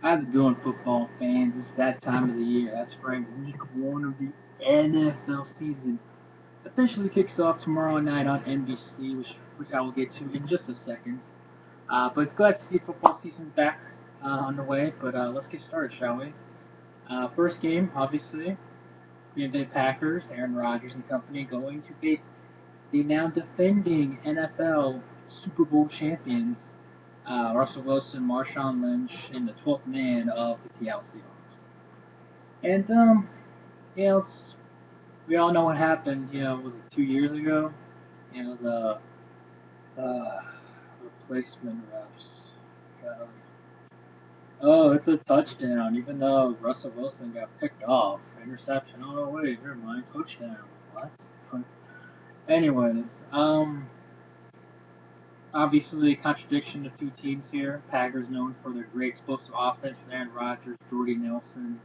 How's it going, football fans? It's that time of the year. That's right, week one of the NFL season officially kicks off tomorrow night on NBC, which I will get to in just a second. But it's glad to see football season back on the way. But let's get started, shall we? First game, obviously, Green Bay Packers, Aaron Rodgers and company going to face the now defending NFL Super Bowl champions, Russell Wilson, Marshawn Lynch, and the 12th man of the Seattle Seahawks. And you know, we all know what happened. Was it 2 years ago? The replacement refs. God. Oh, it's a touchdown, even though Russell Wilson got picked off. Interception. Oh wait, never mind. Touchdown. What? Anyways, obviously contradiction of two teams here. Packers known for their great explosive offense with Aaron Rodgers, Jordy Nelson,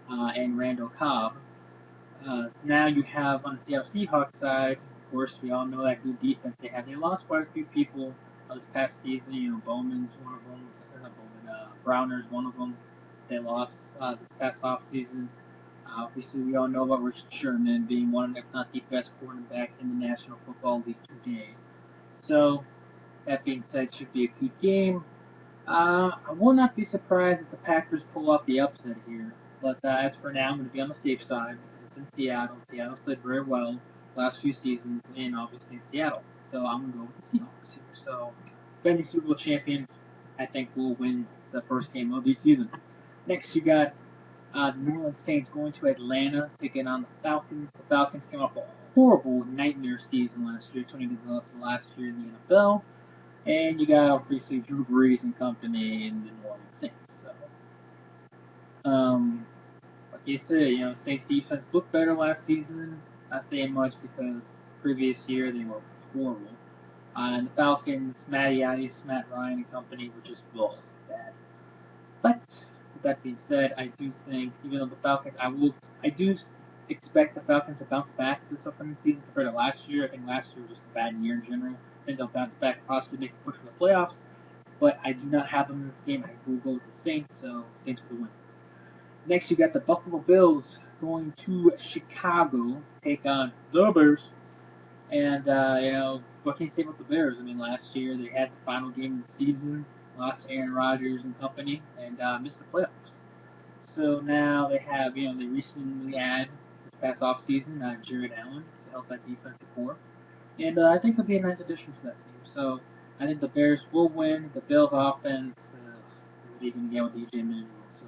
and Randall Cobb. Now you have on the Seattle Seahawks side, of course, we all know that good defense they have. They lost quite a few people this past season. Bowman's one of them, not Bowman, Browner's one of them. They lost this past off season. Obviously, we all know about Richard Sherman being one, if not the best quarterback in the National Football League today. So, that being said, it should be a good game. I will not be surprised if the Packers pull off the upset here. But as for now, I'm going to be on the safe side. It's in Seattle. Seattle's played very well last few seasons, and obviously in Seattle. So I'm going to go with the Seahawks here. So, defending Super Bowl champions, I think will win the first game of the season. Next, you got the New Orleans Saints going to Atlanta to get on the Falcons. The Falcons came off a horrible nightmare season last year, 20 to last year in the NFL. And you got obviously Drew Brees and company in the New Orleans Saints. So, like you said, Saints defense looked better last season. Not saying much because previous year they were horrible. And the Falcons, Matty Ice, Matt Ryan and company were just bad. But with that being said, I do think even though the Falcons, I do expect the Falcons to bounce back this upcoming season compared to last year. I think last year was just a bad year in general. I think they'll bounce back and possibly make a push for the playoffs. But I do not have them in this game. I will go with the Saints, so Saints for the win. Next, you got the Buffalo Bills going to Chicago to take on the Bears. And, what can you say about the Bears? I mean, last year they had the final game of the season, lost Aaron Rodgers and company, and missed the playoffs. So now they have, they recently had this past off season Jared Allen to help that defensive core, and I think it'll be a nice addition to that team. So I think the Bears will win. The Bills offense, what are you gonna get with DJ Manuel? So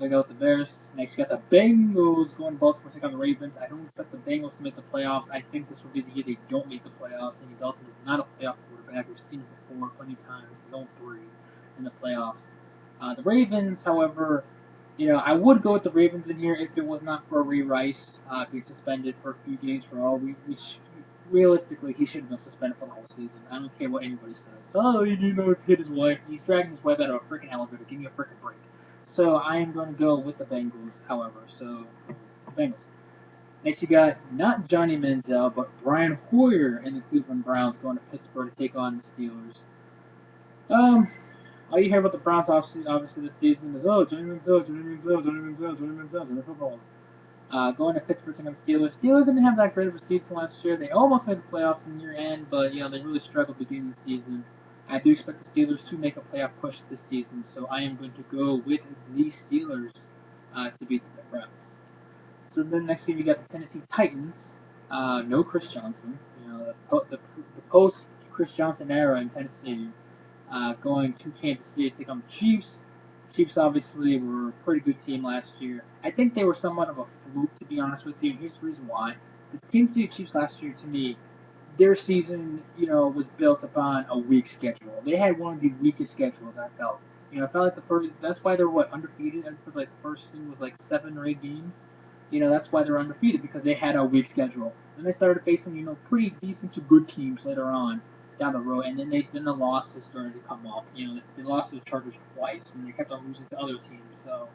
we go with the Bears. Next, you got the Bengals going to Baltimore to take on the Ravens. I don't expect the Bengals to make the playoffs. I think this will be the year they don't make the playoffs. Andy Dalton is not a playoff quarterback. We've seen it before plenty of times. He's 0-3 in the playoffs. The Ravens, however, I would go with the Ravens in here if it was not for Ray Rice being suspended for a few games for all. Realistically, he should have been suspended for the whole season. I don't care what anybody says. Oh, he didn't hit his wife. He's dragging his wife out of a freaking elevator. Give me a freaking break. So I am going to go with the Bengals, however. So, Bengals. Next, you got not Johnny Manziel, but Brian Hoyer and the Cleveland Browns going to Pittsburgh to take on the Steelers. Um, all you hear about the Browns obviously this season is, oh, Johnny Manziel, Johnny Manziel, Johnny Manziel, Johnny Manziel, Johnny football. Going to Pittsburgh to the Steelers. Steelers didn't have that great of a season last year. They almost made the playoffs in year end, but they really struggled beginning of the season. I do expect the Steelers to make a playoff push this season, so I am going to go with the Steelers to beat the Browns. So then next game you got the Tennessee Titans. No Chris Johnson. The post Chris Johnson era in Tennessee going to Kansas City to take on the Chiefs. Chiefs obviously were a pretty good team last year. I think they were somewhat of a fluke, to be honest with you. Here's the reason why. The Kansas City Chiefs last year, to me, their season, was built upon a weak schedule. They had one of the weakest schedules, I felt. I felt like the first. That's why they're undefeated. I feel like the first thing was like 7 or 8 games. That's why they're undefeated because they had a weak schedule. Then they started facing, pretty decent to good teams later on down the road, and then the losses started to come off. They lost to the Chargers twice, and they kept on losing to other teams. So,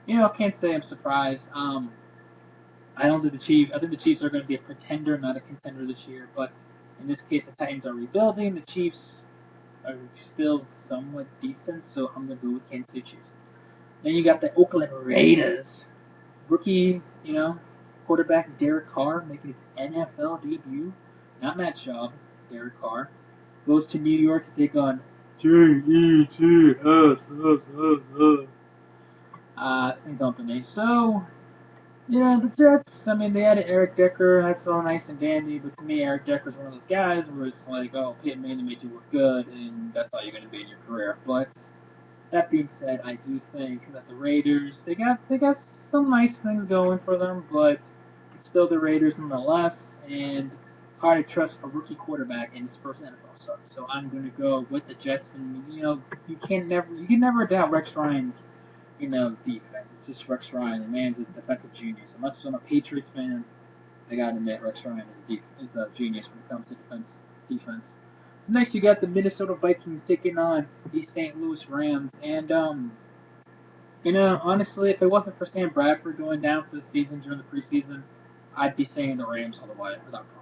I can't say I'm surprised. I don't think the Chiefs. I think the Chiefs are going to be a pretender, not a contender this year. But in this case, the Titans are rebuilding. The Chiefs, are still somewhat decent, so I'm gonna go with Kansas City Chiefs. Then you got the Oakland Raiders. Rookie, quarterback Derek Carr making his NFL debut. Not Matt Schaub, Derek Carr. Goes to New York to take on G-E-T-S and company. So, yeah, the Jets, I mean, they added Eric Decker. That's all nice and dandy, but to me, Eric Decker's one of those guys where it's like, oh, Peyton Manning made you look good, and that's all you're going to be in your career. But that being said, I do think that the Raiders they got some nice things going for them, but it's still the Raiders nonetheless, and hard to trust a rookie quarterback in his first NFL start. So I'm going to go with the Jets, and you can never doubt Rex Ryan's defense. It's just Rex Ryan. The man's a defensive genius. As much as I'm a Patriots fan, I gotta admit Rex Ryan is a genius when it comes to defense. So next you got the Minnesota Vikings taking on the St. Louis Rams, and honestly, if it wasn't for Sam Bradford going down for the season during the preseason, I'd be saying the Rams all the way without problem.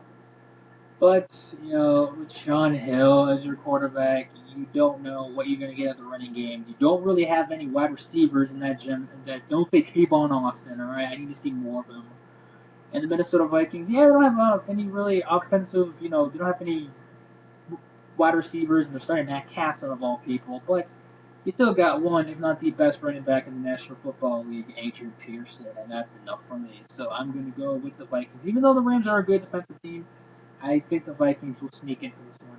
But, with Sean Hill as your quarterback, you don't know what you're going to get at the running game. You don't really have any wide receivers in that gym. That don't say T-Bone Austin, all right? I need to see more of them. And the Minnesota Vikings, yeah, they don't have any really offensive, they don't have any wide receivers, and they're starting Matt Castle of all people. But you still got one, if not the best running back in the National Football League, Adrian Peterson, and that's enough for me. So I'm going to go with the Vikings. Even though the Rams are a good defensive team, I think the Vikings will sneak into this one.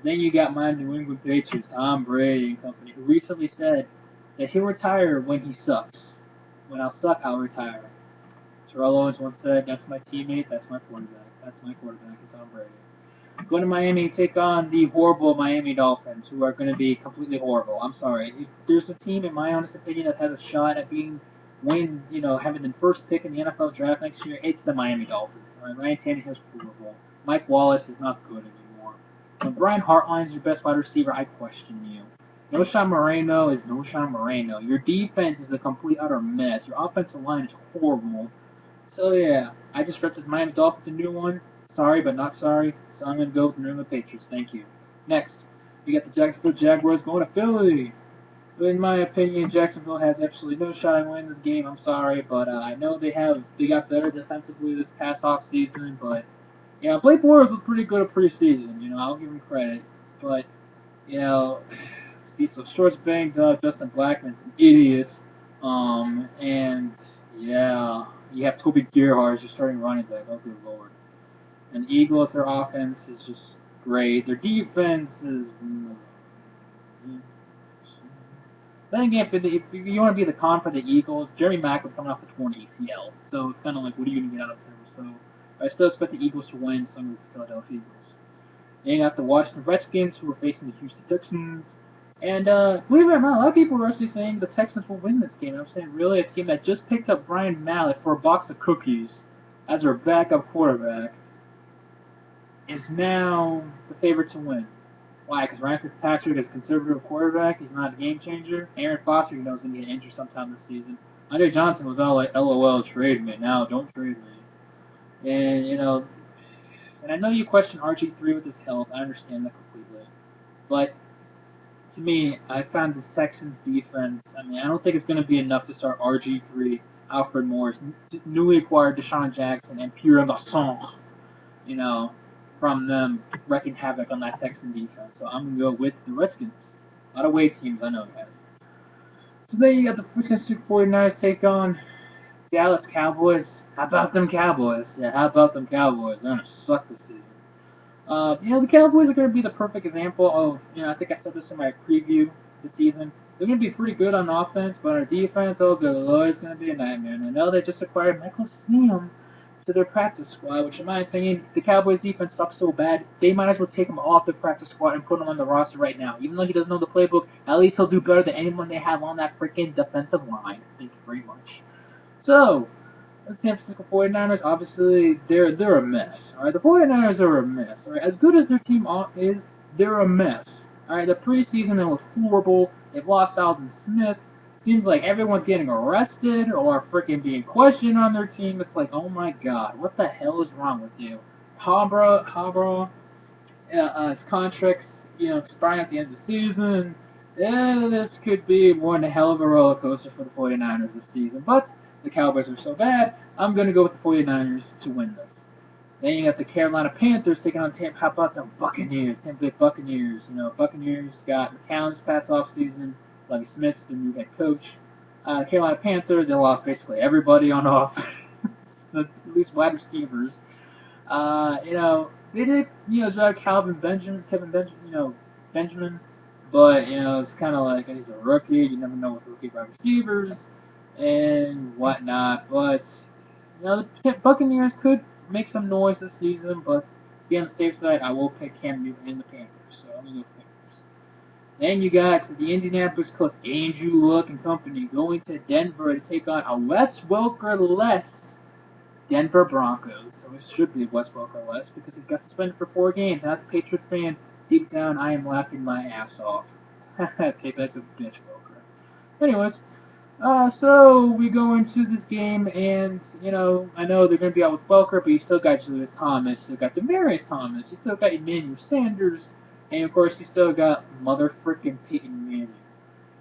Then you got my New England Patriots, Tom Brady and company, who recently said that he'll retire when he sucks. When I'll suck, I'll retire. Terrell Owens once said, "That's my teammate, that's my quarterback. That's my quarterback, it's Tom Brady." Going to Miami to take on the horrible Miami Dolphins, who are going to be completely horrible. I'm sorry. If there's a team, in my honest opinion, that has a shot at having the first pick in the NFL draft next year, it's the Miami Dolphins. All right, Ryan Tannehill's horrible. Mike Wallace is not good anymore. When Brian Hartline's your best wide receiver, I question you. Noshan Moreno is Noshan Moreno. Your defense is a complete utter mess. Your offensive line is horrible. So yeah, I just repped the Miami Dolphins a new one. Sorry, but not sorry. So I'm gonna go with the New England Patriots. Thank you. Next, we got the Jacksonville Jaguars going to Philly. In my opinion, Jacksonville has absolutely no shot at winning this game. I'm sorry, but I know they got better defensively this past off season. But Blake Bortles was pretty good at preseason. I'll give him credit. But Cecil Short's banged up. Justin Blackman's an idiot. And yeah, you have Toby Gerhardt as your starting running back. Oh, good lord. And the Eagles, their offense is just great. Their defense is. Then again, if you want to be the con for the Eagles, Jerry Mack was coming off the torn ACL, so it's kind of like, what are you going to get out of him? So I still expect the Eagles to win, so I'm going with the Philadelphia Eagles. Then you got the Washington Redskins, who are facing the Houston Texans. And believe it or not, a lot of people are actually saying the Texans will win this game. I'm saying, really, a team that just picked up Brian Mallett for a box of cookies as their backup quarterback is now the favorite to win. Why? Because Ryan Fitzpatrick is a conservative quarterback. He's not a game changer. Aaron Foster, is going to get injured sometime this season. Andre Johnson was all like, LOL, trade me. Now, don't trade me. And I know you question RG3 with his health. I understand that completely. But to me, I found this Texans defense, I don't think it's going to be enough to start RG3, Alfred Morris, newly acquired Deshaun Jackson, and Pierre Garçon, from them wreaking havoc on that Texan defense. So I'm going to go with the Redskins. A lot of weight teams, I know, guys. So then you got the San 49ers take on Dallas Cowboys. How about them Cowboys? Yeah, how about them Cowboys? They're going to suck this season. The Cowboys are going to be the perfect example of, I think I said this in my preview this season. They're going to be pretty good on offense, but on defense, oh good lord, it's going to be a nightmare. And I know they just acquired Michael Sam to their practice squad, which in my opinion, the Cowboys defense sucks so bad, they might as well take him off the practice squad and put him on the roster right now. Even though he doesn't know the playbook, at least he'll do better than anyone they have on that freaking defensive line. Thank you very much. So, the San Francisco 49ers, obviously, they're a mess. Alright, the 49ers are a mess. Alright, as good as their team is, they're a mess. Alright, the preseason was horrible. They've lost Alden Smith. Seems like everyone's getting arrested or freaking being questioned on their team. It's like, oh my god, what the hell is wrong with you? His contract's, starting at the end of the season, this could be one hell of a roller coaster for the 49ers this season. But the Cowboys are so bad, I'm going to go with the 49ers to win this. Then you got the Carolina Panthers taking on Tampa. How about the Buccaneers? Tampa Bay Buccaneers. Buccaneers got McCown this past offseason. Lovie Smith's the new head coach. Carolina Panthers, they lost basically everybody on offense, at least wide receivers. They did, drag Kevin Benjamin, but, it's kind of like he's a rookie. You never know with rookie wide receivers and whatnot. But, the Buccaneers could make some noise this season, but to be on the safe side, I will pick Cam Newton and the Panthers. So I'm going to go Panthers. Then you got the Indianapolis Colts, Andrew Luck and company, going to Denver to take on a Wes Welker-less Denver Broncos. So it should be Wes Welker-less because he got suspended for 4 games. As a Patriot fan, deep down, I am laughing my ass off. Take that as a bitch, Welker. Anyways, so we go into this game, and, I know they're going to be out with Welker, but you still got Julius Thomas, you still got Demaryius Thomas, you still got Emmanuel Sanders, and, of course, you still got motherfucking Peyton Manning.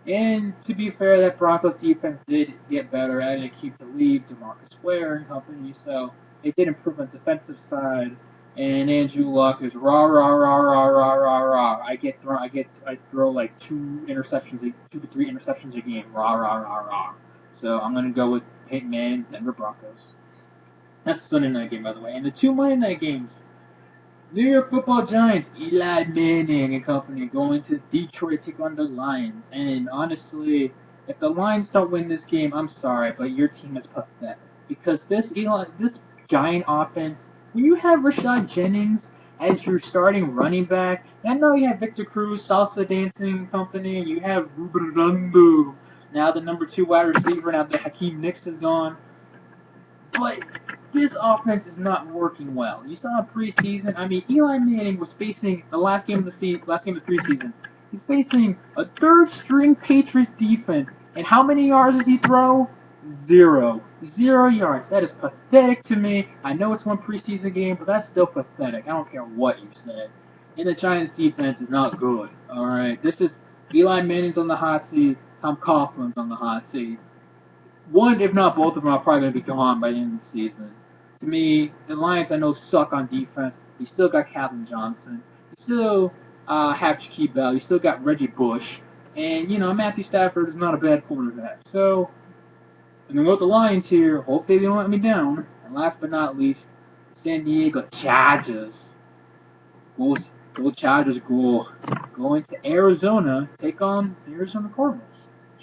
And, to be fair, that Broncos defense did get better, adding Keith Lee, DeMarcus Ware and company, so it did improve on the defensive side. And Andrew Luck is rah rah rah rah rah rah rah. I throw like 2 to 3 interceptions a game. Rah rah rah rah. So I'm gonna go with Peyton Manning, Denver Broncos. That's the Sunday night game, by the way. And the 2 Monday night games: New York Football Giants, Eli Manning and company, going to Detroit to take on the Lions. And honestly, if the Lions don't win this game, I'm sorry, but your team is pathetic. Because this Giant offense, when you have Rashad Jennings as your starting running back, and I know you have Victor Cruz, Salsa Dancing company, and you have Ruben Rondo, now the number 2 wide receiver, now that Hakeem Nicks is gone. But this offense is not working well. You saw in preseason. I mean, Eli Manning was facing the last game of the preseason. He's facing a 3rd-string Patriots defense, and how many yards does he throw? 0 yards. That is pathetic to me. I know it's one preseason game, but that's still pathetic. I don't care what you say. And the Giants' defense is not good. All right, this is Eli Manning's on the hot seat. Tom Coughlin's on the hot seat. One, if not both of them, are probably going to be gone by the end of the season. To me, the Lions, I know, suck on defense. You still got Calvin Johnson. You still have Shaquille Bell. You still got Reggie Bush. And, Matthew Stafford is not a bad quarterback. So, I'm going to go with the Lions here. Hopefully they don't let me down. And last but not least, San Diego Chargers. Go Chargers, go. Going to Arizona, take on the Arizona Cardinals.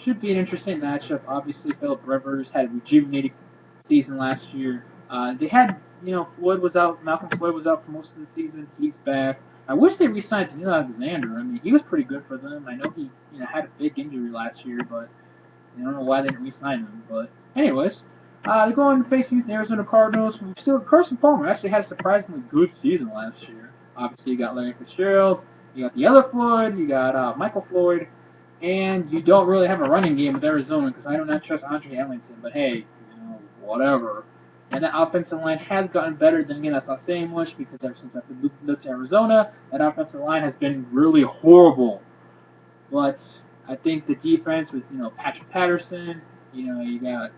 Should be an interesting matchup. Obviously, Philip Rivers had a rejuvenated season last year. They had, Floyd was out. Malcolm Floyd was out for most of the season. He's back. I wish they re-signed Neil Alexander. I mean, he was pretty good for them. I know he, had a big injury last year, but I don't know why they didn't re-sign him. But anyways, they're going facing the Arizona Cardinals. Carson Palmer actually had a surprisingly good season last year. Obviously, you got Larry Fitzgerald. You got the other Floyd. You got Michael Floyd. And you don't really have a running game with Arizona because I do not trust Andre Ellington. But hey, whatever. And that offensive line has gotten better. Then again, that's not saying much because ever since I've been moved to Arizona, that offensive line has been really horrible. But I think the defense with Patrick Patterson, you got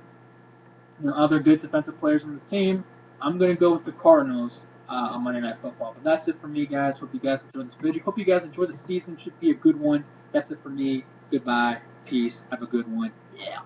other good defensive players on the team. I'm gonna go with the Cardinals on Monday Night Football. But that's it for me, guys. Hope you guys enjoyed this video. Hope you guys enjoyed the season. Should be a good one. That's it for me. Goodbye. Peace. Have a good one. Yeah.